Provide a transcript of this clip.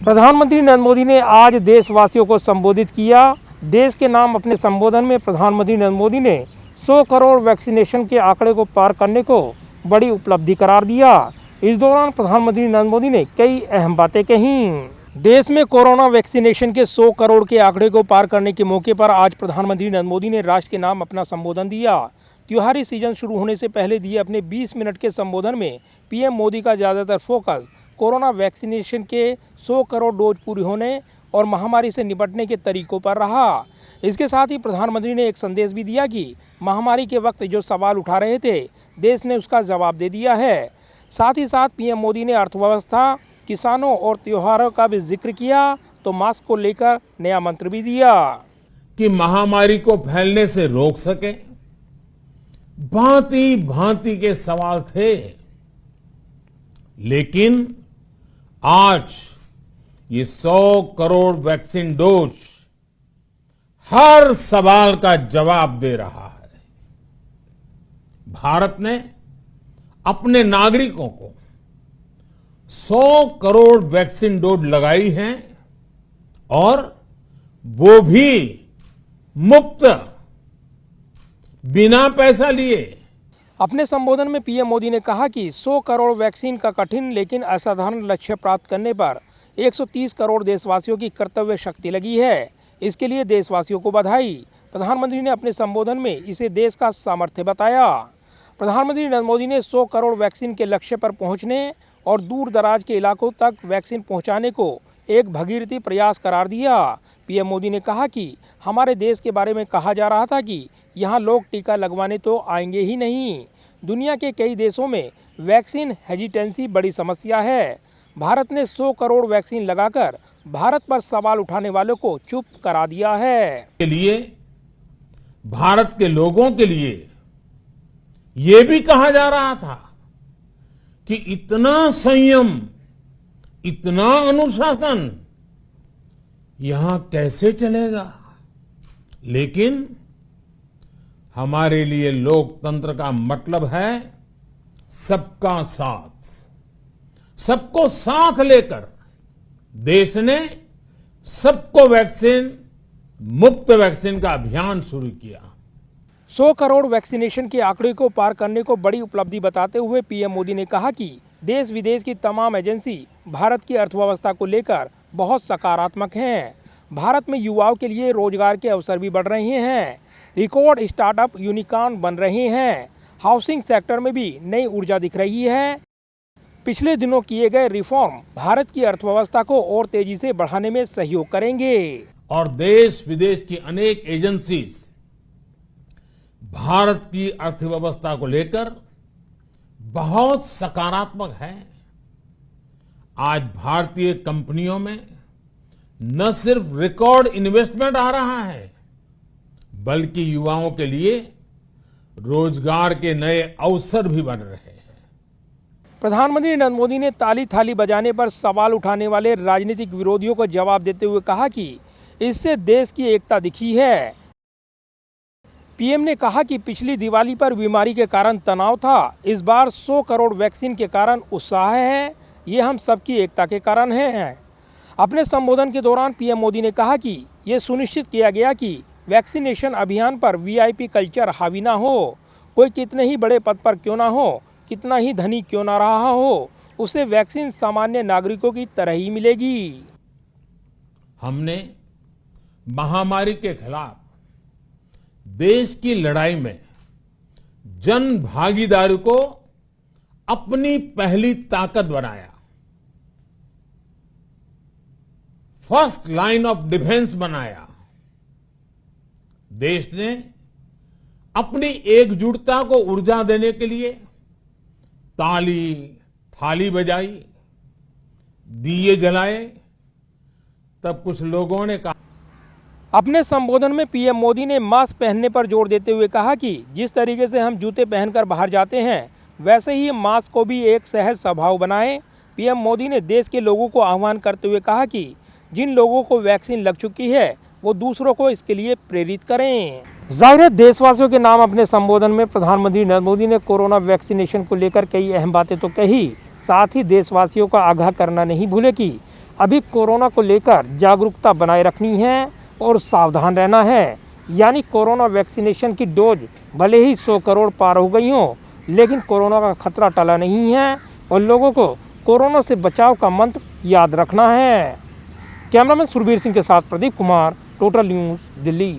प्रधानमंत्री नरेंद्र मोदी ने आज देशवासियों को संबोधित किया। देश के नाम अपने संबोधन में प्रधानमंत्री नरेंद्र मोदी ने 100 करोड़ वैक्सीनेशन के आंकड़े को पार करने को बड़ी उपलब्धि करार दिया। इस दौरान प्रधानमंत्री नरेंद्र मोदी ने कई अहम बातें कहीं। देश में कोरोना वैक्सीनेशन के 100 करोड़ के आंकड़े को पार करने के मौके पर आज प्रधानमंत्री नरेंद्र मोदी ने राष्ट्र के नाम अपना संबोधन दिया। त्योहारी सीजन शुरू होने से पहले दिए अपने 20 मिनट के संबोधन में पीएम मोदी का ज़्यादातर फोकस कोरोना वैक्सीनेशन के 100 करोड़ डोज पूरी होने और महामारी से निपटने के तरीकों पर रहा। इसके साथ ही प्रधानमंत्री ने एक संदेश भी दिया कि महामारी के वक्त जो सवाल उठा रहे थे, देश ने उसका जवाब दे दिया है। साथ ही साथ पीएम मोदी ने अर्थव्यवस्था, किसानों और त्योहारों का भी जिक्र किया तो मास्क को लेकर नया मंत्र भी दिया कि महामारी को फैलने से रोक सके। भांति भांति के सवाल थे, लेकिन आज ये 100 करोड़ वैक्सीन डोज हर सवाल का जवाब दे रहा है। भारत ने अपने नागरिकों को 100 करोड़ वैक्सीन डोज लगाई हैं और वो भी मुफ्त, बिना पैसा लिए। अपने संबोधन में पीएम मोदी ने कहा कि 100 करोड़ वैक्सीन का कठिन लेकिन असाधारण लक्ष्य प्राप्त करने पर 130 करोड़ देशवासियों की कर्तव्य शक्ति लगी है। इसके लिए देशवासियों को बधाई। प्रधानमंत्री ने अपने संबोधन में इसे देश का सामर्थ्य बताया। प्रधानमंत्री नरेंद्र मोदी ने 100 करोड़ वैक्सीन के लक्ष्य पर पहुंचने और दूर दराज के इलाकों तक वैक्सीन पहुंचाने को एक भगीरथी प्रयास करार दिया। पीएम मोदी ने कहा कि हमारे देश के बारे में कहा जा रहा था कि यहाँ लोग टीका लगवाने तो आएंगे ही नहीं। दुनिया के कई देशों में वैक्सीन हेजिटेंसी बड़ी समस्या है। भारत ने 100 करोड़ वैक्सीन लगाकर भारत पर सवाल उठाने वालों को चुप करा दिया है। के लिए भारत के लोगों के लिए ये भी कहा जा रहा था कि इतना संयम, इतना अनुशासन यहां कैसे चलेगा। लेकिन हमारे लिए लोकतंत्र का मतलब है सबका साथ। सबको साथ लेकर देश ने सबको वैक्सीन, मुफ्त वैक्सीन का अभियान शुरू किया। 100 करोड़ वैक्सीनेशन के आंकड़े को पार करने को बड़ी उपलब्धि बताते हुए पीएम मोदी ने कहा कि देश विदेश की तमाम एजेंसी भारत की अर्थव्यवस्था को लेकर बहुत सकारात्मक हैं। भारत में युवाओं के लिए रोजगार के अवसर भी बढ़ रहे हैं। रिकॉर्ड स्टार्टअप यूनिकॉर्न बन रहे हैं। हाउसिंग सेक्टर में भी नई ऊर्जा दिख रही है। पिछले दिनों किए गए रिफॉर्म भारत की अर्थव्यवस्था को और तेजी से बढ़ाने में सहयोग करेंगे। और देश विदेश की अनेक एजेंसीज भारत की अर्थव्यवस्था को लेकर बहुत सकारात्मक है। आज भारतीय कंपनियों में न सिर्फ रिकॉर्ड इन्वेस्टमेंट आ रहा है, बल्कि युवाओं के लिए रोजगार के नए अवसर भी बन रहे हैं। प्रधानमंत्री नरेंद्र मोदी ने ताली थाली बजाने पर सवाल उठाने वाले राजनीतिक विरोधियों को जवाब देते हुए कहा कि इससे देश की एकता दिखी है। पीएम ने कहा कि पिछली दिवाली पर बीमारी के कारण तनाव था, इस बार 100 करोड़ वैक्सीन के कारण उत्साह है। ये हम सबकी एकता के कारण है। अपने संबोधन के दौरान पीएम मोदी ने कहा कि ये सुनिश्चित किया गया कि वैक्सीनेशन अभियान पर वीआईपी कल्चर हावी ना हो। कोई कितने ही बड़े पद पर क्यों ना हो, कितना ही धनी क्यों ना रहा हो, उसे वैक्सीन सामान्य नागरिकों की तरह ही मिलेगी। हमने महामारी के खिलाफ देश की लड़ाई में जन भागीदारी को अपनी पहली ताकत बनाया। फर्स्ट लाइन ऑफ डिफेंस बनाया। देश ने अपनी एकजुटता को ऊर्जा देने के लिए ताली थाली बजाई, दिए जलाए। तब कुछ लोगों ने कहा। अपने संबोधन में पीएम मोदी ने मास्क पहनने पर जोर देते हुए कहा कि जिस तरीके से हम जूते पहनकर बाहर जाते हैं, वैसे ही मास्क को भी एक सहज स्वभाव बनाएं। पीएम मोदी ने देश के लोगों को आह्वान करते हुए कहा कि जिन लोगों को वैक्सीन लग चुकी है वो दूसरों को इसके लिए प्रेरित करें। जाहिर है, देशवासियों के नाम अपने संबोधन में प्रधानमंत्री नरेंद्र मोदी ने कोरोना वैक्सीनेशन को लेकर कई अहम बातें तो कही, साथ ही देशवासियों का आगाह करना नहीं भूले कि अभी कोरोना को लेकर जागरूकता बनाए रखनी है और सावधान रहना है। यानी कोरोना वैक्सीनेशन की डोज भले ही 100 करोड़ पार हो गई हो, लेकिन कोरोना का खतरा टला नहीं है और लोगों को कोरोना से बचाव का मंत्र याद रखना है। कैमरामैन सुरबीर सिंह के साथ प्रदीप कुमार, टोटल न्यूज़, दिल्ली।